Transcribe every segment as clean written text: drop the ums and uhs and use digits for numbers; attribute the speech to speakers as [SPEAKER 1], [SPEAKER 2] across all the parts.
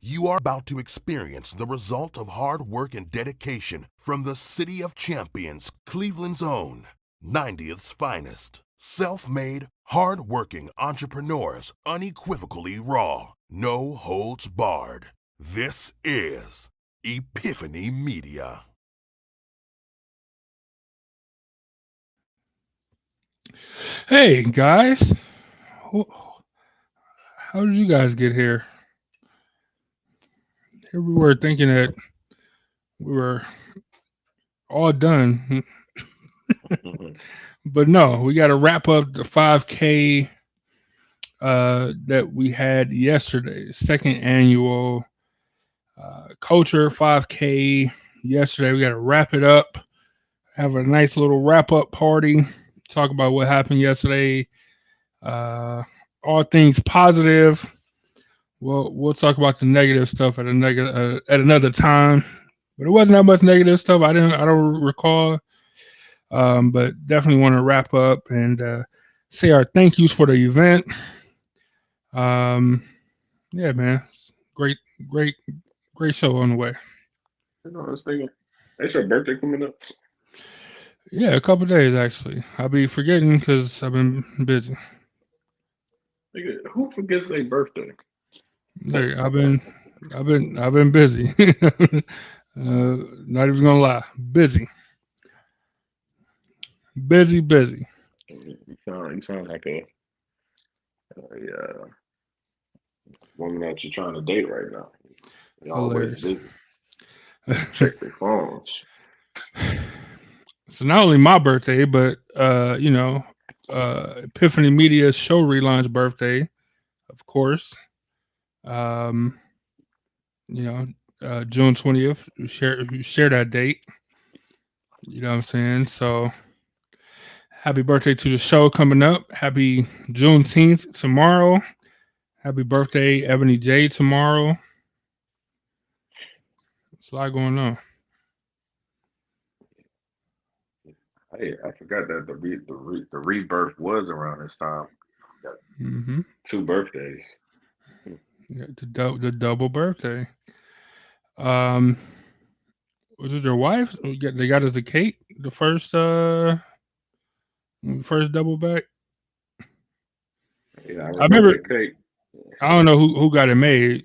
[SPEAKER 1] You are about to experience the result of hard work and dedication from the City of Champions, Cleveland's own, 90th's finest. Self-made, hard-working entrepreneurs, unequivocally raw, no holds barred. This is Epiphany Media.
[SPEAKER 2] Hey guys, how did you guys get here? Here we were thinking that we were all done, but no, we got to wrap up the 5K that we had yesterday, second annual Culture 5K yesterday. We got to wrap it up, have a nice little wrap up party, talk about what happened yesterday, uh, all things positive. Well, we'll talk about the negative stuff at another time. But it wasn't that much negative stuff. I don't recall. But definitely want to wrap up and say our thank yous for the event. Um, yeah, man, great, great, great show on the way.
[SPEAKER 3] I was thinking, it's your birthday coming up.
[SPEAKER 2] Yeah, a couple days actually. I'll be forgetting because I've been busy.
[SPEAKER 3] Nigga, who forgets their birthday?
[SPEAKER 2] There, I've been busy. Not even gonna lie, busy, busy, busy.
[SPEAKER 3] You sound like a woman that you're trying to date right now. They always
[SPEAKER 2] Hilarious.
[SPEAKER 3] busy. Never check their phones.
[SPEAKER 2] So not only my birthday, but Epiphany Media's show relaunch birthday, of course. Um, you know, June 20th. We share that date. You know what I'm saying? So happy birthday to the show coming up. Happy Juneteenth tomorrow. Happy birthday, Ebony J tomorrow. It's a lot going on.
[SPEAKER 3] I forgot that the rebirth was around this time. Got
[SPEAKER 2] Hmm.
[SPEAKER 3] 2 birthdays.
[SPEAKER 2] The double birthday. Um, was it your wife? They got us a cake. The first double back.
[SPEAKER 3] Yeah, I
[SPEAKER 2] I
[SPEAKER 3] remember
[SPEAKER 2] remember.
[SPEAKER 3] the cake.
[SPEAKER 2] I don't know who got it made,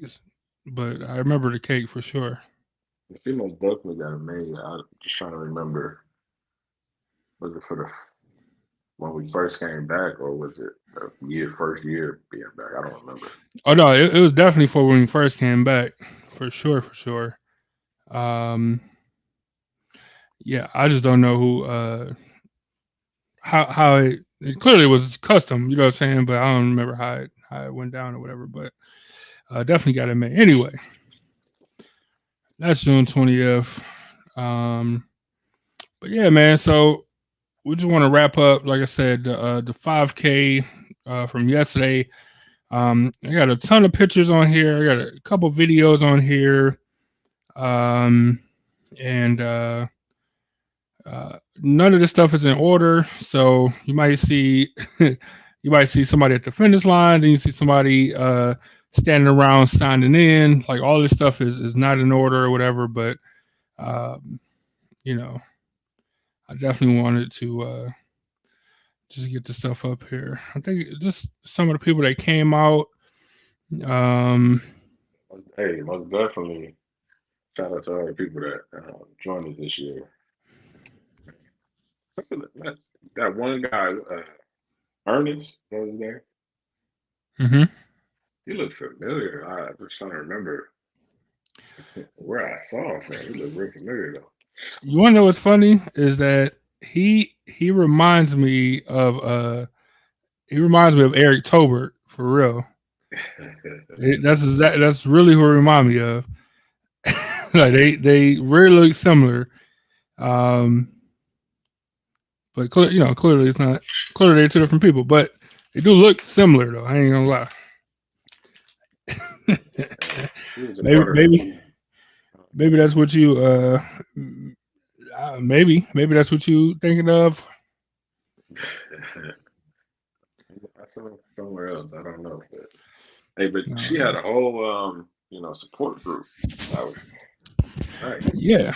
[SPEAKER 2] but I remember the cake for sure.
[SPEAKER 3] She most definitely got it made. I'm just trying to remember. Was it for the when we first came back, or was it the first year being back? I don't remember.
[SPEAKER 2] Oh no, it was definitely for when we first came back, for sure, for sure. Um, yeah, I just don't know who how it clearly was custom, you know what I'm saying, but I don't remember how it went down or whatever. But definitely got it made anyway. That's June 20th. Um, but yeah, man. So we just want to wrap up. Like I said, the 5K from yesterday. I got a ton of pictures on here. I got a couple videos on here, um, and none of this stuff is in order. So you might see you might see somebody at the finish line, then you see somebody standing around signing in. Like all this stuff is not in order or whatever. But um, you know, I definitely wanted to just get the stuff up here. I think just some of the people that came out. Um,
[SPEAKER 3] Hey, most definitely. Shout out to all the people that joined us this year. That one guy, Ernest, what was his name?
[SPEAKER 2] mhm.
[SPEAKER 3] He looked familiar. I just trying to remember where I saw him from. He looked real familiar though.
[SPEAKER 2] You want to know what's funny is that he reminds me of Eric Tobert for real. That's really who it remind me of. Like they really look similar, um, but clearly it's not. Clearly they're two different people, but they do look similar though. I ain't gonna lie.
[SPEAKER 3] He was a
[SPEAKER 2] maybe
[SPEAKER 3] part of the.
[SPEAKER 2] maybe maybe that's what you maybe that's what you thinking of.
[SPEAKER 3] I saw him somewhere else. I don't know, but hey, but she had
[SPEAKER 2] Uh,
[SPEAKER 3] a whole support group. That was nice.
[SPEAKER 2] Yeah,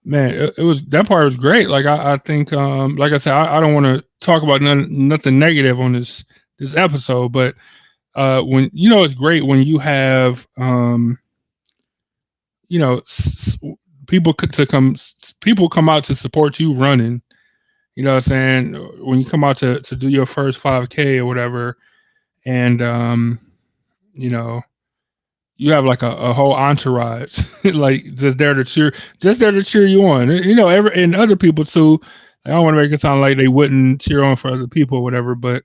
[SPEAKER 2] man, it was that part was great. Like I think, like I said, I don't want to talk about nothing negative on this episode, but when it's great when you have you know s- people people come out to support you running. You know what I'm saying? When you come out to do your first 5K or whatever, and you know you have like a whole entourage like just there to cheer you on. And other people too. I don't want to make it sound like they wouldn't cheer on for other people or whatever, but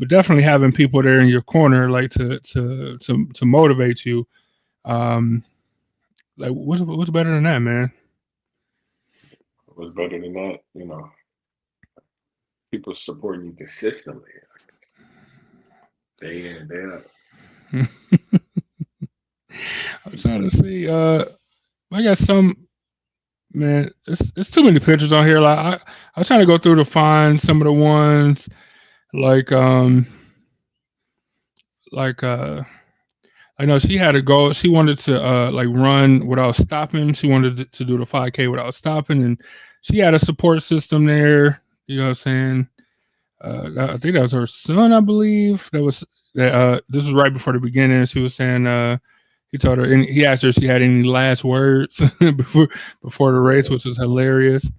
[SPEAKER 2] definitely having people there in your corner like to motivate you. Um, like what's better than that, man?
[SPEAKER 3] It was better than that. People supporting you consistently, day in and day out.
[SPEAKER 2] I'm trying to see. I got some man. It's too many pictures on here. Like I was trying to go through to find some of the ones like like I know she had a goal. She wanted to like run without stopping. She wanted to do the 5K without stopping, and she had a support system there. You know what I'm saying? I think that was her son, I believe. That was that. This was right before the beginning. She was saying he told her, and he asked her if she had any last words before the race, which was hilarious.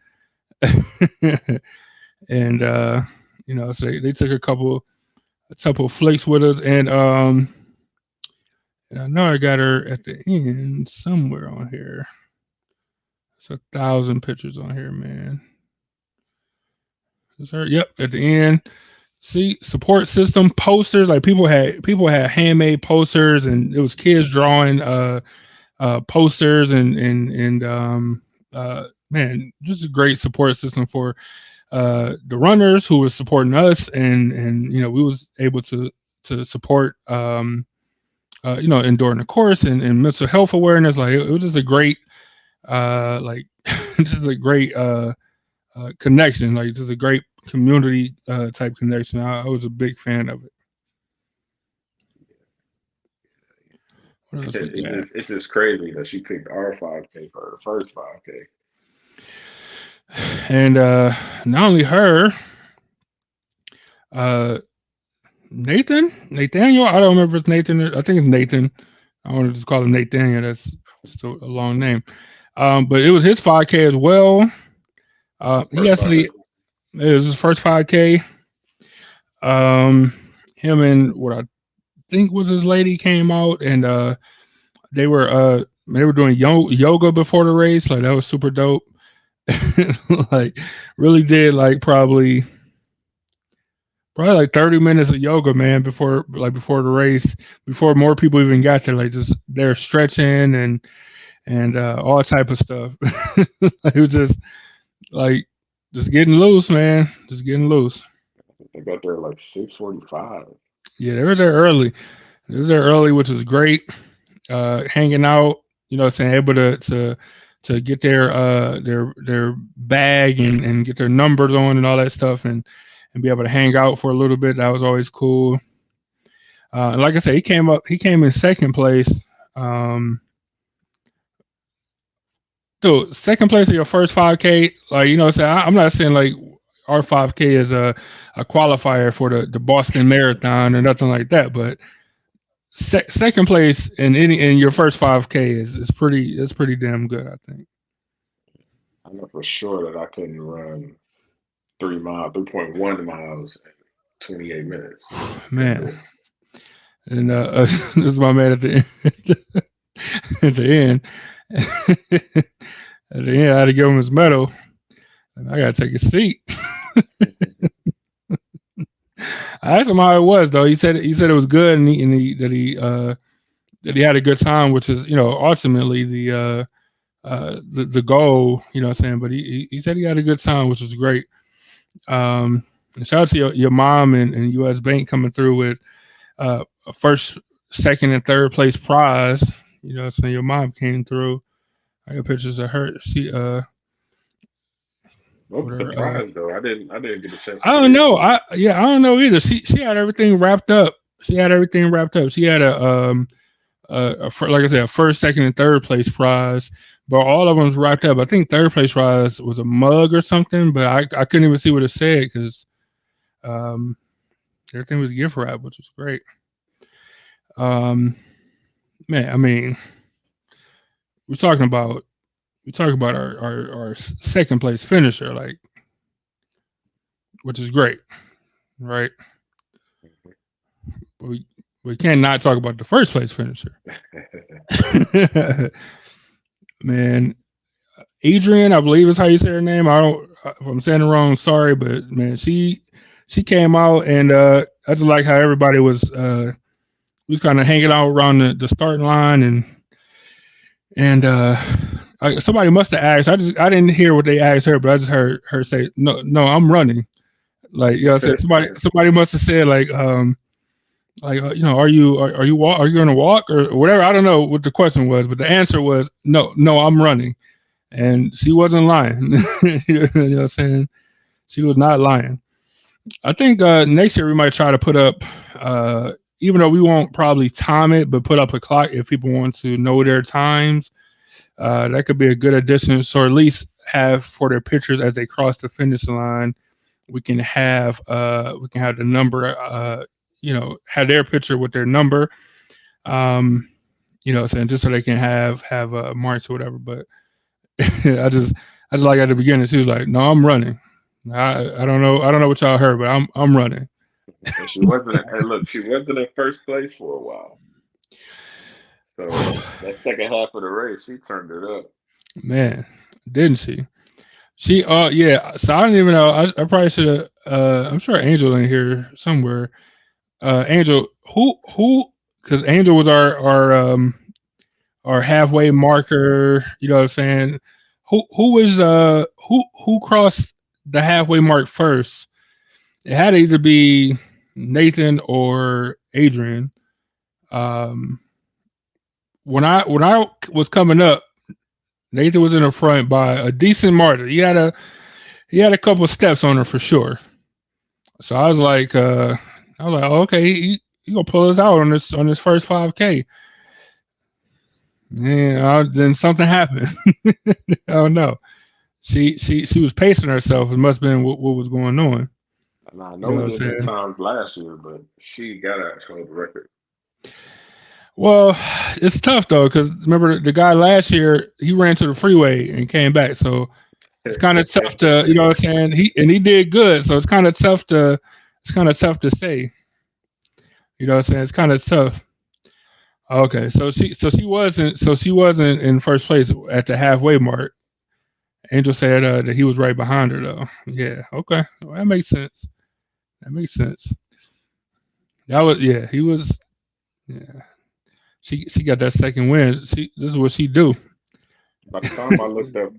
[SPEAKER 2] And so they took a couple of flicks with us, and I know I got her at the end somewhere on here. It's 1,000 pictures on here, man. Is her? Yep, at the end. See, support system posters. Like people had handmade posters, and it was kids drawing posters and man, just a great support system for the runners who were supporting us, and we was able to support and during the course and mental health awareness. Like it was just a great like just a great connection, like just a great community type connection. I was a big fan of it. What else we got?
[SPEAKER 3] It's just crazy that she picked our 5K for her first 5K.
[SPEAKER 2] And not only her, uh, Nathaniel. I don't remember if it's Nathan. I think it's Nathan. I want to just call him Nathaniel. That's just a long name. But it was his 5K as well. He
[SPEAKER 3] First
[SPEAKER 2] actually
[SPEAKER 3] 5K.
[SPEAKER 2] it was his first 5K. Um, him and what I think was his lady came out, and they were doing yoga before the race. Like that was super dope. Like really did like probably like 30 minutes of yoga, man, before the race, before more people even got there. Like just they're stretching and all type of stuff. It was just like just getting loose, man, just getting loose.
[SPEAKER 3] They got there like 6:45.
[SPEAKER 2] Yeah, they were there early. They was there early, which was great. Hanging out, saying able to get their bag and get their numbers on and all that stuff and be able to hang out for a little bit. That was always cool. And like I said, he came in second place. Dude, second place in your first 5K, like I'm not saying like our 5K is a qualifier for the Boston Marathon or nothing like that, but second place in your first 5K is pretty damn good, I think.
[SPEAKER 3] I know for sure that I couldn't run 3.1 miles in 28 minutes. Couldn't do
[SPEAKER 2] Man,
[SPEAKER 3] it.
[SPEAKER 2] and this is my man at the end. At the end, at the end, I had to give him his medal, and I gotta take a seat. I asked him how it was though. He said it was good, and he had a good time, which is ultimately the goal. You know what I'm saying? But he said he had a good time, which was great. And shout out to your mom and U.S. Bank coming through with a first, second, and third place prize. You know what I'm saying? Your mom came through. I got pictures of her. She
[SPEAKER 3] What
[SPEAKER 2] with
[SPEAKER 3] was the
[SPEAKER 2] her
[SPEAKER 3] prize though? I didn't get a chance
[SPEAKER 2] I
[SPEAKER 3] to
[SPEAKER 2] don't
[SPEAKER 3] see it.
[SPEAKER 2] know. I don't know either. She had everything wrapped up She had everything wrapped up. She had like I said, a first, second, and third place prize, but all of them was wrapped up. I think third place prize was a mug or something, but I couldn't even see what it said because um, everything was gift wrap, which was great. Um, man, I mean, we're talking about our second place finisher, like, which is great, right? But we can't not talk about the first place finisher. Man, Adrian, I believe is how you say her name. I don't if I'm saying it wrong, sorry, but man, she came out and I just like how everybody was kind of hanging out around the starting line and somebody must have asked. I didn't hear what they asked her, but I just heard her say, "No, I'm running." Like, you know, I said somebody must have said are you gonna walk or whatever? I don't know what the question was, but the answer was no, I'm running, and she wasn't lying. You know what I'm saying? She was not lying. I think next year we might try to put up, even though we won't probably time it, but put up a clock if people want to know their times. That could be a good addition. So at least have for their pictures as they cross the finish line, we can have the number. Have their picture with their number. Saying just so they can have marks or whatever. But I just like at the beginning she was like, "No, I'm running." I don't know what y'all heard, but I'm running.
[SPEAKER 3] And she wasn't. And look, she wasn't in first place for a while. So that second half of the race, she turned it up.
[SPEAKER 2] Man, didn't she? She yeah. So I don't even know. I probably should have. I'm sure Angel in here somewhere. Angel, who? Because Angel was our halfway marker. You know what I'm saying? Who was who crossed the halfway mark first? It had to either be Nathan or Adrian. Um, when I was coming up, Nathan was in the front by a decent margin. He had a couple steps on her for sure. So I was like, oh, okay, he gonna pull us out on this first 5K. Yeah, then something happened. I don't know. She was pacing herself. It must have been what was going on.
[SPEAKER 3] And I
[SPEAKER 2] You
[SPEAKER 3] know
[SPEAKER 2] know
[SPEAKER 3] we
[SPEAKER 2] what I'm
[SPEAKER 3] did good
[SPEAKER 2] saying?
[SPEAKER 3] times last year, but she got to hold the record.
[SPEAKER 2] Well, it's tough though because remember the guy last year he ran to the freeway and came back, so it's kind of tough to you know what I'm saying. He did good, so it's kind of tough to say. You know what I'm saying? It's kind of tough. Okay, so she wasn't in first place at the halfway mark. Angel said that he was right behind her though. Yeah. Okay. Well, that makes sense. That makes sense. That was yeah. He was yeah. She got that second win. This is what she do.
[SPEAKER 3] By the time I looked up,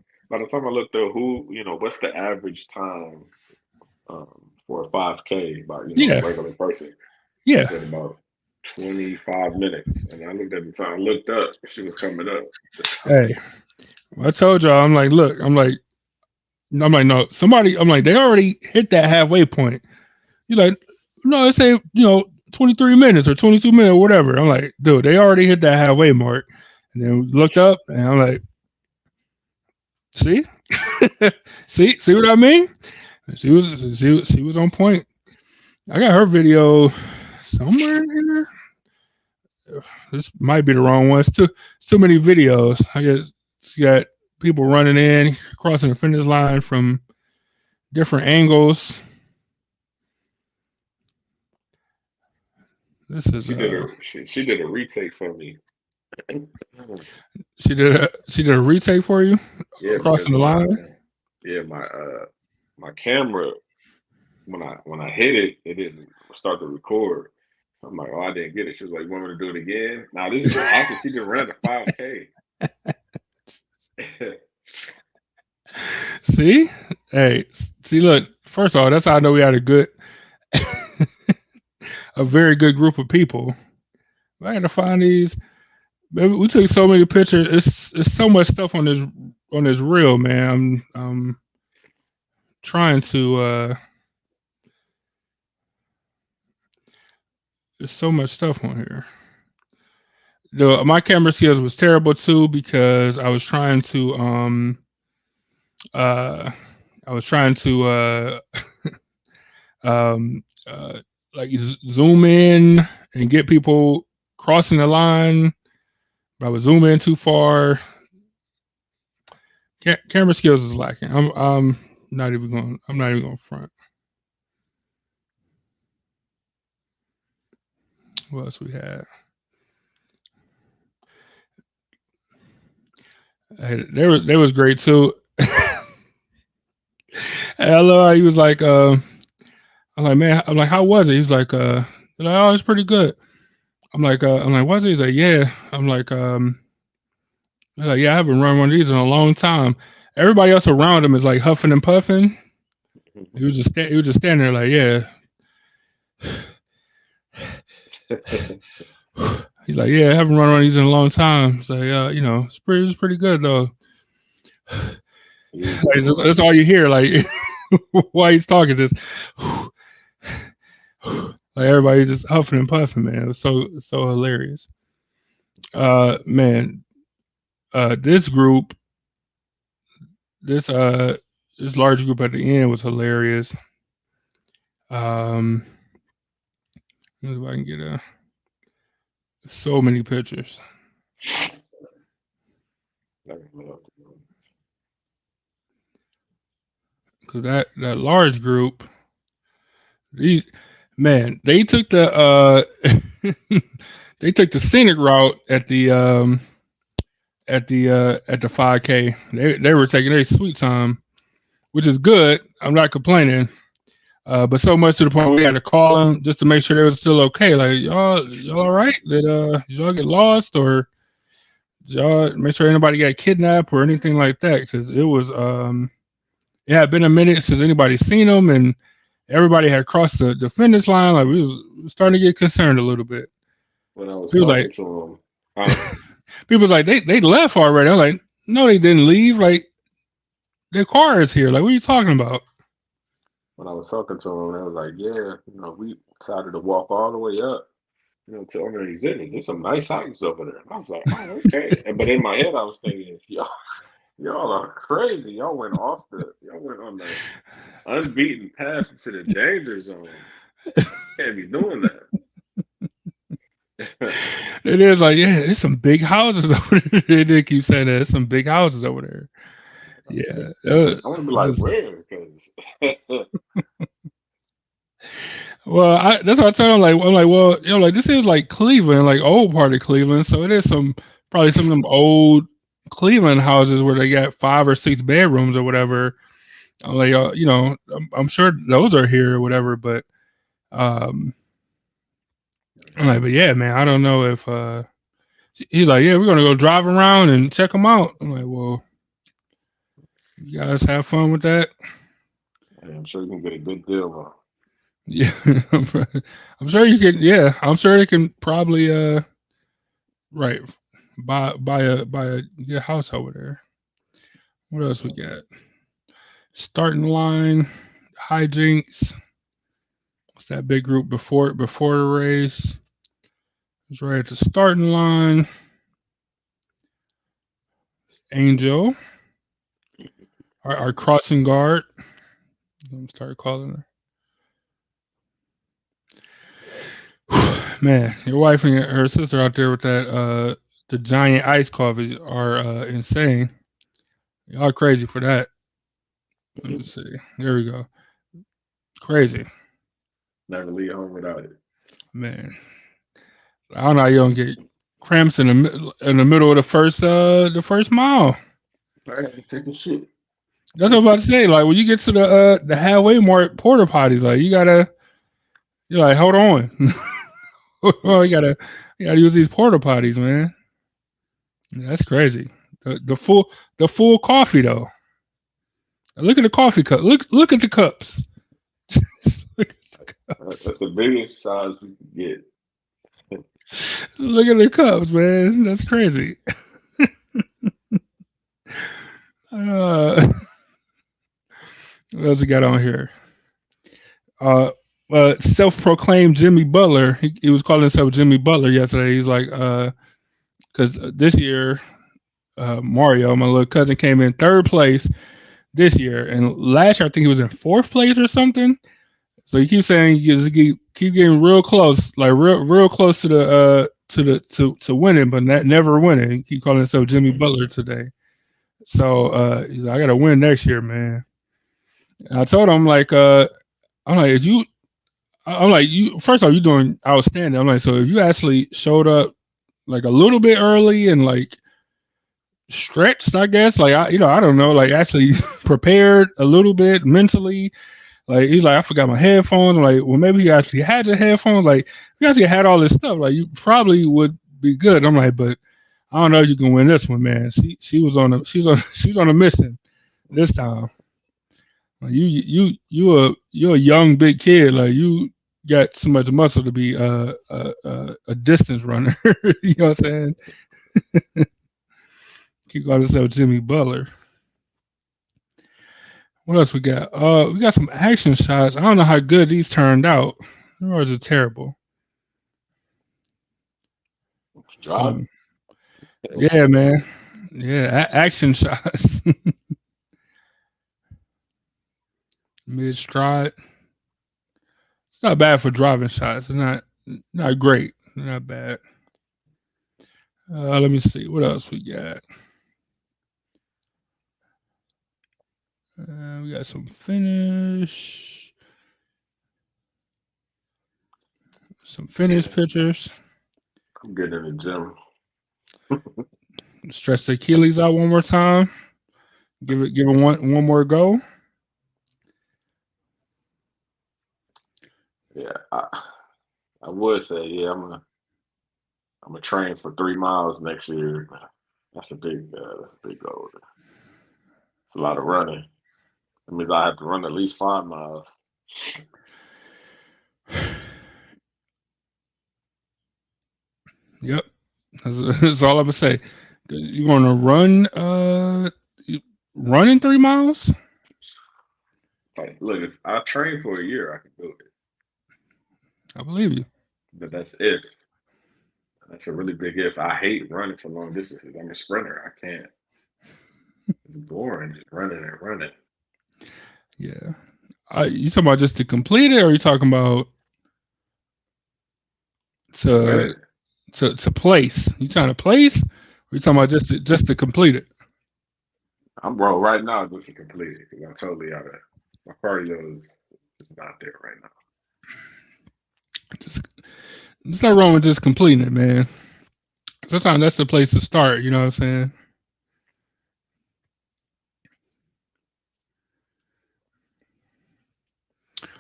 [SPEAKER 3] who what's the average time for a 5K by a
[SPEAKER 2] Yeah.
[SPEAKER 3] regular person? It
[SPEAKER 2] Yeah.
[SPEAKER 3] said about 25 minutes, and I looked at the time, looked up, she was coming up.
[SPEAKER 2] Hey, I told y'all. I'm like no. Somebody. I'm like they already hit that halfway point. You're like no. Let's say 23 minutes or 22 minutes or whatever. I'm like dude, they already hit that halfway mark. And then we looked up and I'm like, see, see what I mean? She was on point. I got her video somewhere in here. This might be the wrong one. It's too many videos. I guess it's got people running in, crossing the finish line from different angles. This is
[SPEAKER 3] She did a retake for me.
[SPEAKER 2] she did a retake for you
[SPEAKER 3] Yeah, because
[SPEAKER 2] crossing the line.
[SPEAKER 3] my camera when I hit it, it didn't start to record. I'm like, oh, I didn't get it. She was like, you want me to do it again? Now this is after she didn't run the 5K.
[SPEAKER 2] See, hey, see, look. First of all, that's how I know we had a very good group of people. I had to find these. Man, we took so many pictures. It's so much stuff on this reel, man. I'm trying to There's so much stuff on here. My camera skills was terrible too because I was trying to uh I was trying to um like zoom in and get people crossing the line, but I was zooming in too far. Camera skills is lacking. I'm not even going. I'm not even going front. What else we had? They was great too. And I love how he was like, I'm like, man, I'm like, how was it? He's like, oh, it's pretty good. I'm like, was it? He's like, yeah. I'm like, yeah, I haven't run one of these in a long time. Everybody else around him is like huffing and puffing. He was just standing there like, yeah. He's like, yeah, I haven't run one of these in a long time. So you know, it's pretty good though. Like, that's all you hear. Like while he's talking, just like everybody just huffing and puffing. Man, it was so hilarious. Man, this group, this large group at the end was hilarious. Let's see if I can get so many pictures. Because that large group, these they took the they took the scenic route at the 5K. They were taking their sweet time, which is good. I'm not complaining. But so much to the point we had to call them just to make sure they was still okay. Like y'all all right? Did y'all get lost or did y'all make sure anybody got kidnapped or anything like that? Because it was it had been a minute since anybody seen them and everybody had crossed the finish line. Like we was starting to get concerned a little bit.
[SPEAKER 3] When I was talking to him,
[SPEAKER 2] people was like they left already. I'm like, no, they didn't leave. Like their car is here. Like what are you talking about?
[SPEAKER 3] When I was talking to him, they was like, yeah, you know, we decided to walk all the way up, you know, to under these cities. There's some nice houses over there. And I was like, oh, okay. But in my head, I was thinking, y'all are crazy. Y'all went on the unbeaten path to the danger zone. Can't be doing that.
[SPEAKER 2] It is like, yeah, there's some big houses over there. They keep saying that there's some big houses over there. Yeah,
[SPEAKER 3] I want to be like, where? Because
[SPEAKER 2] well, that's what I tell them. Like, I'm like, well, you know, like this is like Cleveland, like old part of Cleveland, so it is probably some of them old Cleveland houses where they got 5 or 6 bedrooms or whatever. I'm like, you know, I'm sure those are here or whatever, but I'm like, but yeah, man, I don't know if he's like, yeah, we're gonna go drive around and check them out. I'm like, well, you guys have fun with that.
[SPEAKER 3] I'm sure you can get a good deal on.
[SPEAKER 2] Yeah, I'm sure you can. Yeah, I'm sure they can probably right buy a good house over there. What else we got? Starting line, hijinks. What's that big group before the race? It's right at the starting line. Angel, our crossing guard. Let me start calling her. Man, your wife and her sister out there with that the giant ice coffee are insane. Y'all crazy for that. Let me see. There we go. Crazy.
[SPEAKER 3] Never leave home without it.
[SPEAKER 2] Man, I don't know how you don't get cramps in the middle of the first mile.
[SPEAKER 3] I had to take a shit.
[SPEAKER 2] That's what I'm about to say. Like when you get to the halfway mark, porta potties, like you're like, hold on. you gotta use these porta potties, man. That's crazy. The full coffee though. Look at the coffee cup. Look at the cups. Look at the cups.
[SPEAKER 3] That's the biggest size we can get.
[SPEAKER 2] Look at the cups, man. That's crazy. What else we got on here? self-proclaimed Jimmy Butler. He was calling himself Jimmy Butler yesterday. He's like, because this year, Mario, my little cousin, came in third place this year, and last year I think he was in fourth place or something. So he keeps saying he just keep getting real close, like real close to the to winning, but never winning. He keep calling himself Jimmy Butler today. So he's like, I gotta win next year, man. And I told him like, I'm like, if you, I'm like, you first off, you doing outstanding. I'm like, so if you actually showed up like a little bit early and like stretched, I guess, like I don't know, like actually prepared a little bit mentally. Like he's like, I forgot my headphones. I'm like, well, maybe you actually had your headphones. Like, if you actually had all this stuff, like you probably would be good. I'm like, but I don't know if you can win this one, man. She was on a she was on a mission this time. Like, you're a young big kid. Like you got so much muscle to be a distance runner. You know what I'm saying? Keep calling yourself Jimmy Butler. What else we got? We got some action shots. I don't know how good these turned out. Yours are terrible.
[SPEAKER 3] Driving.
[SPEAKER 2] Yeah, man. Yeah, action shots. Mid stride. It's not bad for driving shots. It's not great. Not bad. Let me see. What else we got? We got some finish. Some finish pictures.
[SPEAKER 3] I'm getting in the gym.
[SPEAKER 2] Stretch the Achilles out one more time. Give it one more go.
[SPEAKER 3] Yeah, I would say I'm gonna train for 3 miles next year. That's a big goal. It's a lot of running. That means I have to run at least 5 miles.
[SPEAKER 2] Yep, that's all I'm gonna say. You want to run? Running 3 miles?
[SPEAKER 3] Like, look, if I train for a year, I can do it.
[SPEAKER 2] I believe you.
[SPEAKER 3] But that's if. That's a really big if. I hate running for long distances. I'm a sprinter. I can't. It's boring just running and running.
[SPEAKER 2] Yeah. You talking about just to complete it, or are you talking about
[SPEAKER 3] To win
[SPEAKER 2] to
[SPEAKER 3] it,
[SPEAKER 2] to place? You trying to place? Or you talking about just to complete it?
[SPEAKER 3] I'm bro right now just to complete it because I'm totally out of my cardio is not there right now.
[SPEAKER 2] Just there's not wrong with just completing it, man. Sometimes that's the place to start. You know what I'm saying?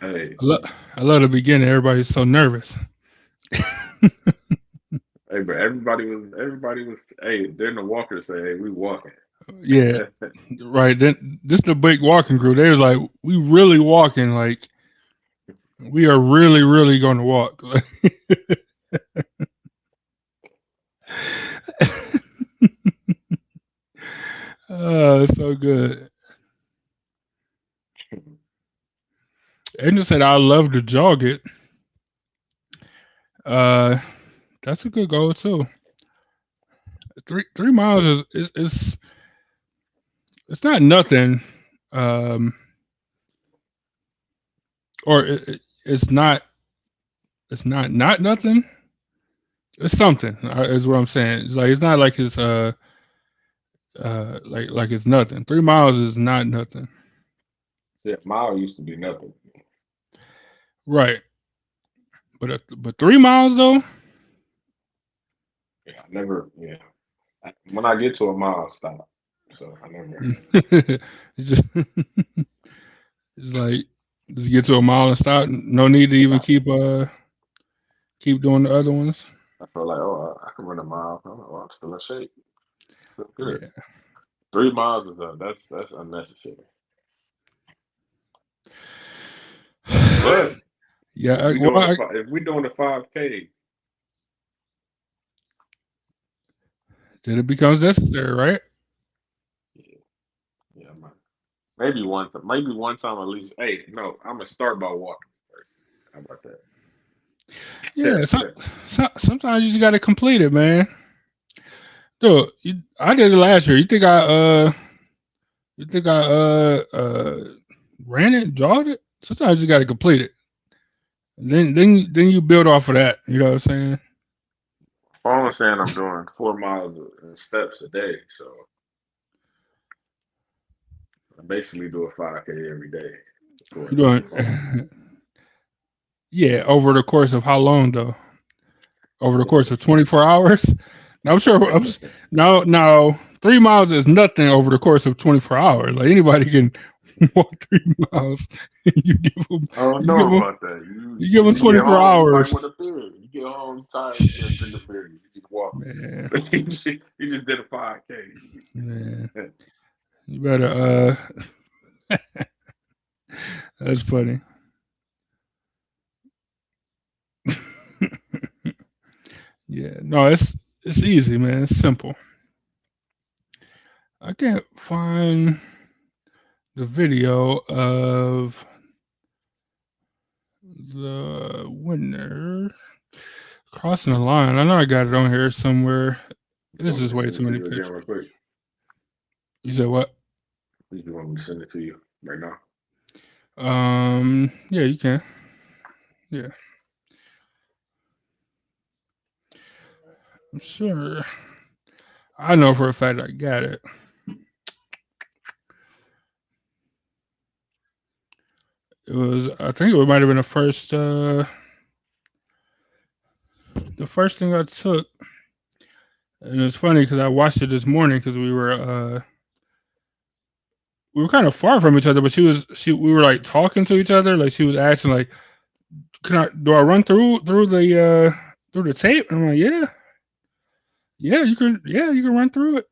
[SPEAKER 3] Hey,
[SPEAKER 2] I love I love the beginning. Everybody's so nervous.
[SPEAKER 3] hey, but everybody was. Hey, then the walker say, "Hey, we walking."
[SPEAKER 2] Yeah, right. Then this the big walking group. They was like, we really walking. Like we are really going to walk. Oh, it's so good. Angel said, "I love to jog it." Uh, that's a good goal too. Three miles is it's not nothing, um, or it's not nothing. It's something is what I'm saying. It's like it's not like it's like it's nothing. 3 miles is not nothing.
[SPEAKER 3] Yeah, mile used to be nothing.
[SPEAKER 2] Right. But 3 miles though.
[SPEAKER 3] Yeah, I never. Yeah, when I get to a mile, I stop. So I never.
[SPEAKER 2] It's just it's like just get to a mile and stop. No need to even
[SPEAKER 3] Stop.
[SPEAKER 2] keep doing the other ones.
[SPEAKER 3] I feel like, oh, I can run a mile. I'm, like, oh, I'm still in shape. Feel good.
[SPEAKER 2] Yeah.
[SPEAKER 3] 3 miles is that's unnecessary. But
[SPEAKER 2] Yeah.
[SPEAKER 3] if we
[SPEAKER 2] Well,
[SPEAKER 3] doing if we doing the 5K,
[SPEAKER 2] then it becomes necessary, right?
[SPEAKER 3] yeah, yeah, maybe one time at least. Hey, no, I'm gonna start by walking first. How about that?
[SPEAKER 2] Yeah, sometimes you just got to complete it, man. Dude, I did it last year. You think I ran it, jogged it? Sometimes you just got to complete it. Then you build off of that. You know what I'm saying?
[SPEAKER 3] I'm only saying I'm doing 4 miles in steps a day, so I basically do a 5K every day for
[SPEAKER 2] You
[SPEAKER 3] a 24 hour.
[SPEAKER 2] doing yeah, over the course of how long though? Over the course of 24 hours? Now, I'm sure. No, 3 miles is nothing over the course of 24 hours. Like anybody can walk 3 miles. you give them,
[SPEAKER 3] I don't
[SPEAKER 2] you give
[SPEAKER 3] know
[SPEAKER 2] them,
[SPEAKER 3] about that.
[SPEAKER 2] you give them
[SPEAKER 3] You get
[SPEAKER 2] 24
[SPEAKER 3] home, you might
[SPEAKER 2] hours.
[SPEAKER 3] want to beer. You get home tired, you can't drink a beer. You just walk.
[SPEAKER 2] Man,
[SPEAKER 3] You just did a 5K.
[SPEAKER 2] man, you better. That's funny. Yeah, no, it's easy, man. It's simple. I can't find the video of the winner crossing the line. I know I got it on here somewhere.
[SPEAKER 3] You
[SPEAKER 2] This
[SPEAKER 3] want me
[SPEAKER 2] is
[SPEAKER 3] to
[SPEAKER 2] way
[SPEAKER 3] send
[SPEAKER 2] too
[SPEAKER 3] it to
[SPEAKER 2] many
[SPEAKER 3] you again
[SPEAKER 2] pictures.
[SPEAKER 3] real quick?
[SPEAKER 2] You said what?
[SPEAKER 3] You want me to send it to you right now?
[SPEAKER 2] Yeah, you can. Yeah, I'm sure. I know for a fact I got it. It was. I think it might have been the first thing I took. And it's funny because I watched it this morning because we were kind of far from each other, but we were like talking to each other. Like she was asking like, do I run through the tape? And I'm like, yeah, you can run through it.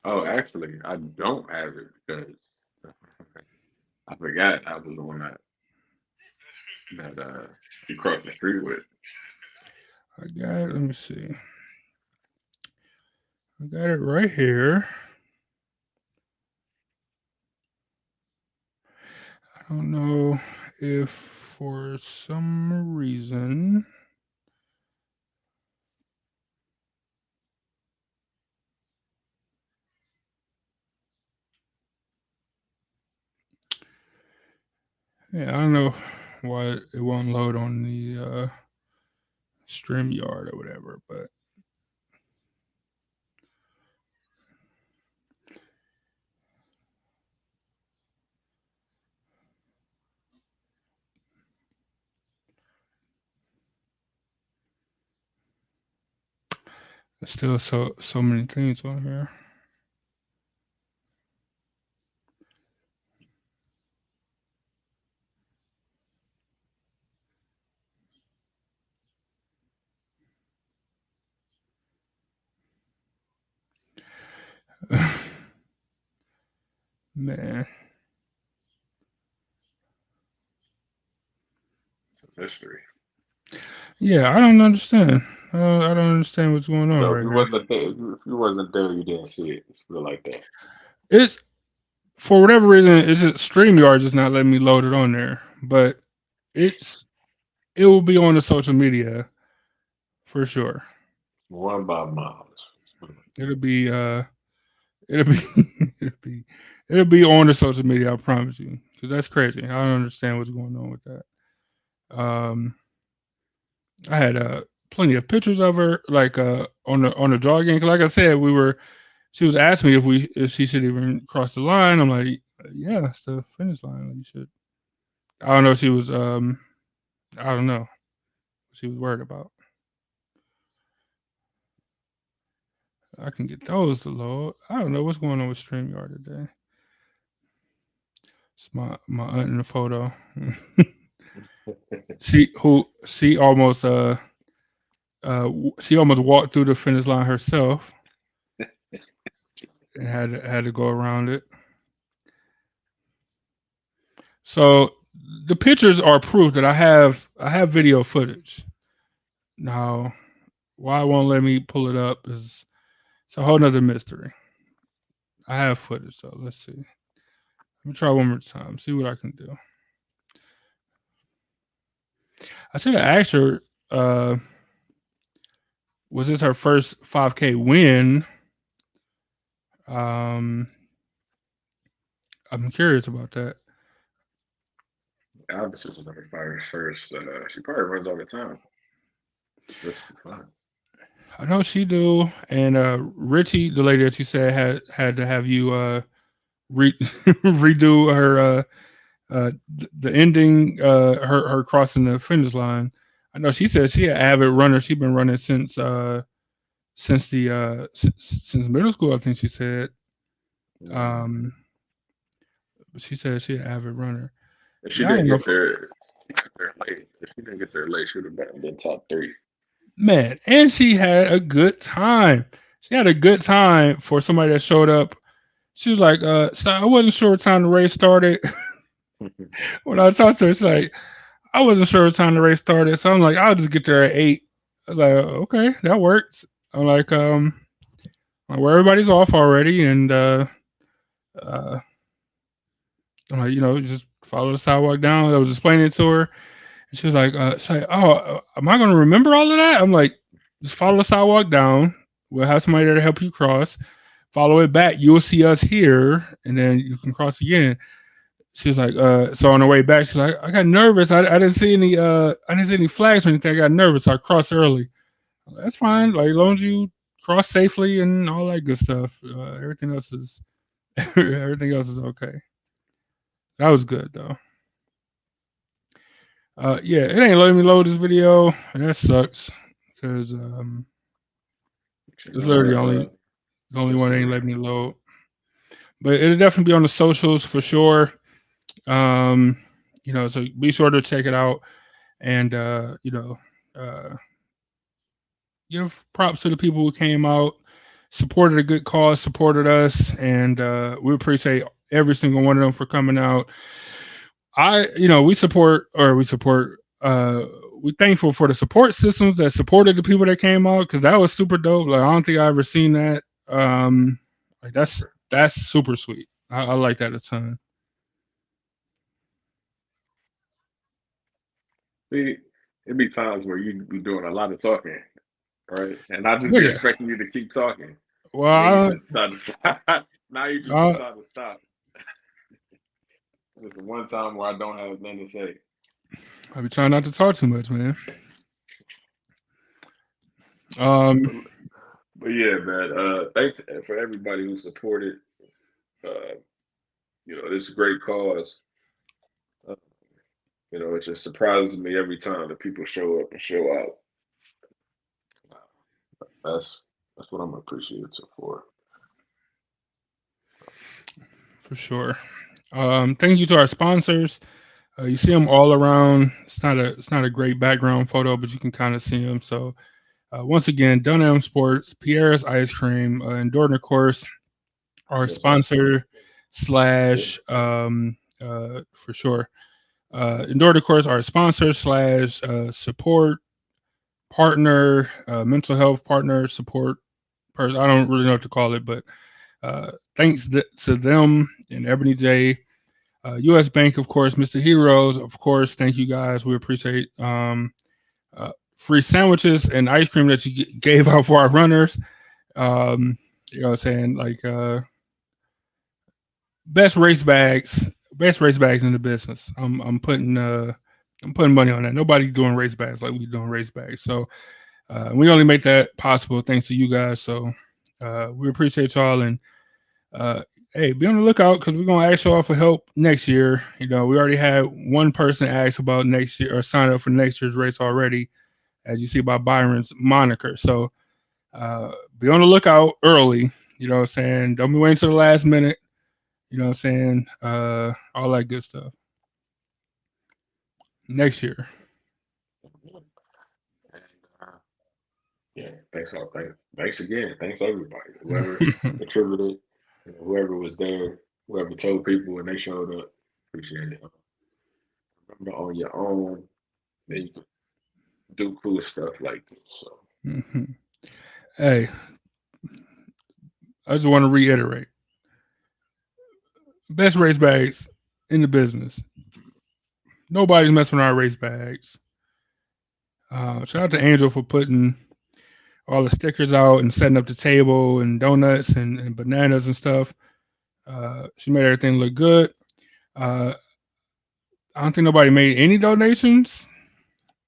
[SPEAKER 3] Oh, actually, I don't have it because I forgot I was the one that you crossed the street with.
[SPEAKER 2] I got it. Let me see. I got it right here. I don't know if for some reason. Yeah, I don't know why it won't load on the StreamYard or whatever, but there's still so many things on here. Man,
[SPEAKER 3] It's a mystery.
[SPEAKER 2] yeah, I don't understand. I don't understand what's going on
[SPEAKER 3] So if
[SPEAKER 2] right
[SPEAKER 3] you
[SPEAKER 2] here.
[SPEAKER 3] wasn't there, if you wasn't there, you didn't see it. It's feel like that.
[SPEAKER 2] It's for whatever reason, it's just StreamYard just not letting me load it on there, but it's it will be on the social media for sure.
[SPEAKER 3] One by miles.
[SPEAKER 2] It'll be it'll be it'll be it'll be on the social media. I promise you, because that's crazy. I don't understand what's going on with that. Um, I had plenty of pictures of her, like on the jogging. 'Cause like I said, she was asking me if she should even cross the line. I'm like, yeah, it's the finish line. Like, you should. I don't know. She was I don't know. What she was worried about. I can get those to load. I don't know what's going on with StreamYard today. It's my aunt in the photo. She almost she almost walked through the finish line herself and had to go around it. So the pictures are proof that I have video footage. Now, why it won't let me pull it up is it's a whole nother mystery. I have footage though. Let's see. Let me try one more time. See what I can do. I should have asked her. Was this her first 5K win? I'm curious about that.
[SPEAKER 3] Obviously, this is her first. She probably runs all the time. Just for fun.
[SPEAKER 2] I know she do, and Richie, the lady that you said had to have you redo her the ending, her crossing the finish line. I know she said she an avid runner. She's been running since middle school. I think she said.
[SPEAKER 3] Mm.
[SPEAKER 2] She said she an avid runner.
[SPEAKER 3] If she
[SPEAKER 2] Yeah, I
[SPEAKER 3] didn't
[SPEAKER 2] don't know.
[SPEAKER 3] get there, late, if she didn't get there late, she would have been top three.
[SPEAKER 2] Man, and she had a good time. She had a good time for somebody that showed up. She was like, so I wasn't sure what time the race started. When I talked to her, she's like, I wasn't sure what time the race started. So I'm like, I'll just get there at 8. I was like, okay, that works. I'm like, where everybody's off already, and uh, I'm like, just follow the sidewalk down. I was explaining it to her, and she was like, oh, am I going to remember all of that? I'm like, just follow the sidewalk down. We'll have somebody there to help you cross. Follow it back. You'll see us here, and then you can cross again. She was like, so on the way back, she's like, I got nervous. I didn't see any flags or anything. I got nervous. So I crossed early. Like, that's fine. Like as long as you cross safely and all that good stuff. Everything else is everything else is okay. That was good though. Yeah, it ain't letting me load this video, and that sucks because
[SPEAKER 3] You
[SPEAKER 2] it's
[SPEAKER 3] know
[SPEAKER 2] literally
[SPEAKER 3] what?
[SPEAKER 2] the only
[SPEAKER 3] Let's
[SPEAKER 2] one that
[SPEAKER 3] see.
[SPEAKER 2] ain't letting me load. But it'll definitely be on the socials for sure. Um, so be sure to check it out and uh, give props to the people who came out, supported a good cause, supported us, and we appreciate every single one of them for coming out. We support, or we support. We thankful for the support systems that supported the people that came out because that was super dope. Like I don't think I ever seen that. Like that's super sweet. I like that a ton.
[SPEAKER 3] See, it'd be times where you be doing a lot of talking, right? And I just be
[SPEAKER 2] Nigga,
[SPEAKER 3] expecting you to keep talking, and then you
[SPEAKER 2] well,
[SPEAKER 3] just decide to stop. Now you just
[SPEAKER 2] I,
[SPEAKER 3] decide to stop. It's the one time where I don't have nothing to say.
[SPEAKER 2] I be trying not to talk too much, man. Um,
[SPEAKER 3] But, but yeah, man. Thanks for everybody who supported. Uh, this great cause. Uh, it just surprises me every time that people show up and show out. That's what I'm appreciative for.
[SPEAKER 2] for sure. Thank you to our sponsors. You see them all around. It's not a great background photo, but you can kind of see them. So once again, Dunham Sports, Pierre's Ice Cream, and Jordan, of course, our
[SPEAKER 3] Yes, sir.
[SPEAKER 2] sponsor slash for sure. Endure, of course, our sponsor slash support partner, mental health partner, support person. I don't really know what to call it, but thanks to them and Ebony J, U.S. Bank, of course, Mr. Heroes, of course. Thank you guys. We appreciate free sandwiches and ice cream that you gave out for our runners. You know what I'm saying? Like best race bags in the business. I'm putting money on that. Nobody's doing race bags like we doing race bags. So we only make that possible thanks to you guys. So we appreciate y'all, and hey, be on the lookout because we're gonna ask y'all for help next year. We already had one person ask about next year or sign up for next year's race already, as you see by Byron's moniker. So be on the lookout early. You know what I'm saying? Don't be waiting till the last minute. You know what I'm saying? All that good stuff. Next year.
[SPEAKER 3] And, yeah, thanks again. Thanks everybody. Whoever contributed, whoever was there, whoever told people when they showed up. Appreciate it. Remember, on your own, then you can do cool stuff like this. So
[SPEAKER 2] Mhm. Hey, I just want to reiterate: best race bags in the business. Nobody's messing with our race bags. Shout out to Angel for putting all the stickers out and setting up the table and donuts and bananas and stuff. She made everything look good. Uh, I don't think nobody made any donations.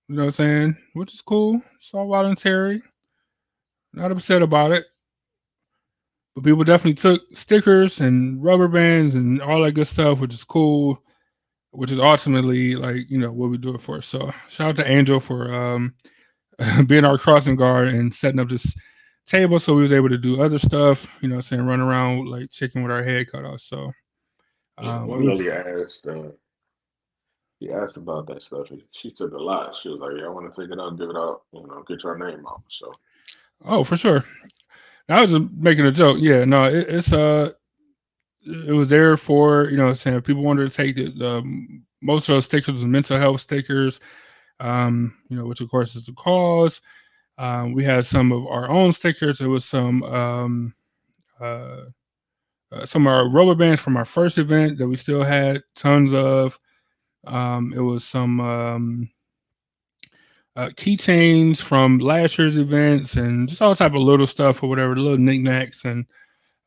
[SPEAKER 2] You know what I'm saying? Which is cool. It's all voluntary. Not upset about it. But people definitely took stickers and rubber bands and all that good stuff, which is cool. Which is ultimately like what we do it for. So shout out to Angel for being our crossing guard and setting up this table so we was able to do other stuff. You know, what I'm saying run around like chicken with our head cut off. So
[SPEAKER 3] Yeah, one
[SPEAKER 2] we
[SPEAKER 3] lady asked. He asked about that stuff. And she took a lot. She was like, "Yeah, I want to take it out, give it out. Get your name out." So
[SPEAKER 2] oh for sure. I was just making a joke. Yeah, no, it was there for what I'm saying people wanted to take most of those stickers was mental health stickers. Which of course is the cause. We had some of our own stickers. It was uh, some of our rubber bands from our first event that we still had tons of. It was some keychains from last year's events and just all type of little stuff or whatever, little knickknacks and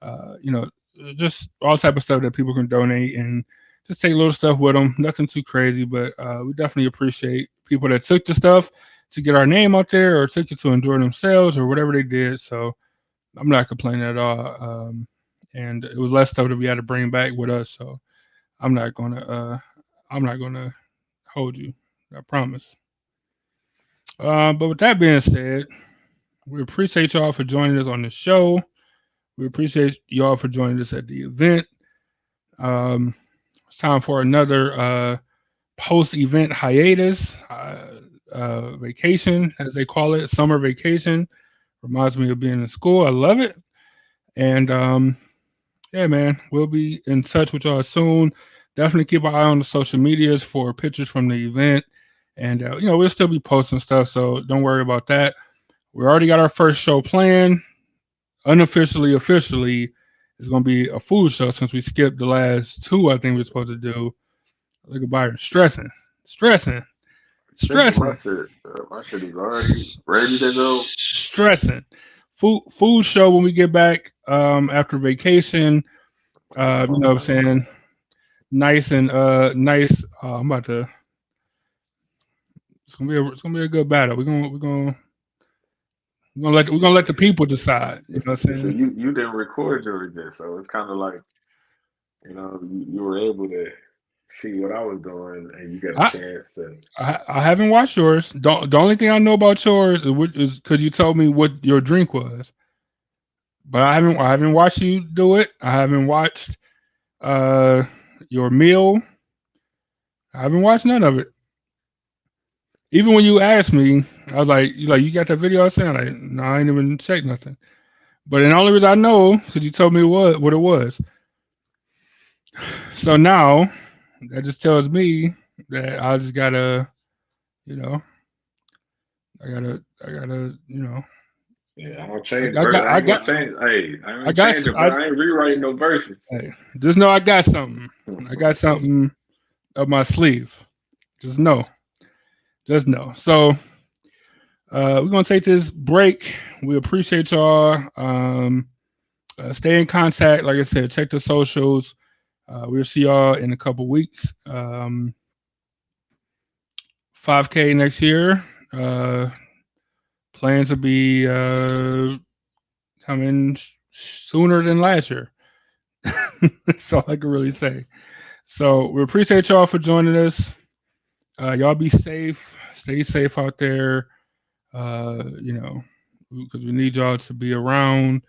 [SPEAKER 2] uh, you know just all type of stuff that people can donate and just take little stuff with them. Nothing too crazy, but we definitely appreciate people that took the stuff to get our name out there or took it to enjoy themselves or whatever they did. So I'm not complaining at all. And it was less stuff that we had to bring back with us. So I'm not gonna hold you. I promise. But with that being said, we appreciate y'all for joining us on the show. We appreciate y'all for joining us at the event. Um, it's time for another post-event hiatus, vacation, as they call it, summer vacation. Reminds me of being in school. I love it. And yeah, man, we'll be in touch with y'all soon. Definitely keep an eye on the social medias for pictures from the event. And, we'll still be posting stuff. So don't worry about that. We already got our first show planned. Unofficially, officially, it's going to be a food show since we skipped the last two I think we are supposed to do. Look at Byron stressing, stressing,
[SPEAKER 3] thinking
[SPEAKER 2] stressing,
[SPEAKER 3] my shit is already ready to go.
[SPEAKER 2] stressing. Food show when we get back after vacation. You know what I'm saying? Nice and nice. I'm about to. It's gonna be a good battle. We're gonna let the people decide. You know what I'm
[SPEAKER 3] So
[SPEAKER 2] saying?
[SPEAKER 3] you didn't record your event, so it's kind of like you were able to see what I was doing, and you got a
[SPEAKER 2] I
[SPEAKER 3] chance to.
[SPEAKER 2] I haven't watched yours. The only thing I know about yours is because you told me what your drink was, but I haven't watched you do it. I haven't watched uh your meal. I haven't watched none of it. Even when you asked me, I was like, you got that video I sent? Like, no, I ain't even checked nothing. But the only reason I know because you told me what it was. So now that just tells me that I just gotta, you know, I gotta.
[SPEAKER 3] Yeah, I don't change,
[SPEAKER 2] I
[SPEAKER 3] bro.
[SPEAKER 2] got,
[SPEAKER 3] I
[SPEAKER 2] I
[SPEAKER 3] ain't gonna
[SPEAKER 2] got,
[SPEAKER 3] change. Hey, I
[SPEAKER 2] I
[SPEAKER 3] ain't
[SPEAKER 2] got,
[SPEAKER 3] changing,
[SPEAKER 2] I,
[SPEAKER 3] bro. I ain't rewriting no verses.
[SPEAKER 2] hey, just know I got something. I got something up my sleeve. Just know, just know. So we're gonna take this break. We appreciate y'all. Stay in contact. Like I said, check the socials. We'll see y'all in a couple weeks. 5K next year. Uh, plans to be coming sooner than last year. That's all I can really say. So we appreciate y'all for joining us. Y'all be safe. Stay safe out there. Because we need y'all to be around.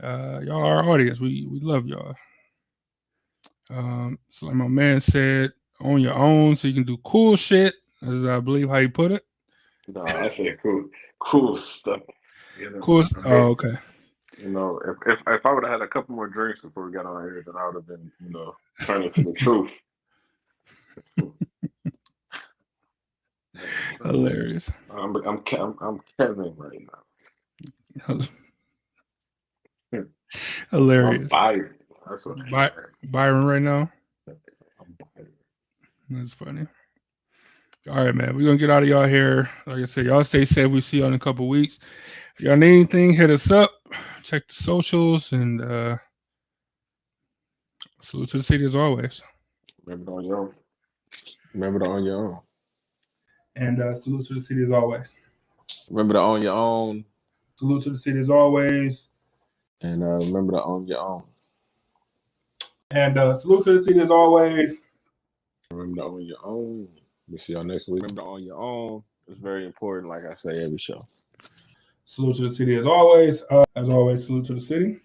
[SPEAKER 2] Y'all are our audience. We love y'all. So like my man said, on your own, so you can do cool shit. As I believe how you put it.
[SPEAKER 3] No, I said cool stuff.
[SPEAKER 2] Cool.
[SPEAKER 3] Hey,
[SPEAKER 2] Oh, okay.
[SPEAKER 3] if I would have had a couple more drinks before we got on here, then I would have been, turning to the truth.
[SPEAKER 2] Hilarious.
[SPEAKER 3] I'm Kevin right now. I'm
[SPEAKER 2] Hilarious.
[SPEAKER 3] Byron. That's what I am.
[SPEAKER 2] Byron right now.
[SPEAKER 3] I'm Byron.
[SPEAKER 2] That's funny. All right, man. We're gonna get out of y'all here. Like I said, y'all stay safe. We see you in a couple weeks. If y'all need anything, hit us up. Check the socials and salute to the city as always.
[SPEAKER 3] Remember to on your own. Remember to on your own.
[SPEAKER 2] And salute to the city as always.
[SPEAKER 3] Remember to own your own.
[SPEAKER 2] Salute to the city as always.
[SPEAKER 3] And remember to own your own.
[SPEAKER 2] And salute to the city as always.
[SPEAKER 3] Remember to own your own. We'll see y'all next week. Remember to own your own. It's very important, like I say every show.
[SPEAKER 2] Salute to the city as always. As always, salute to the city.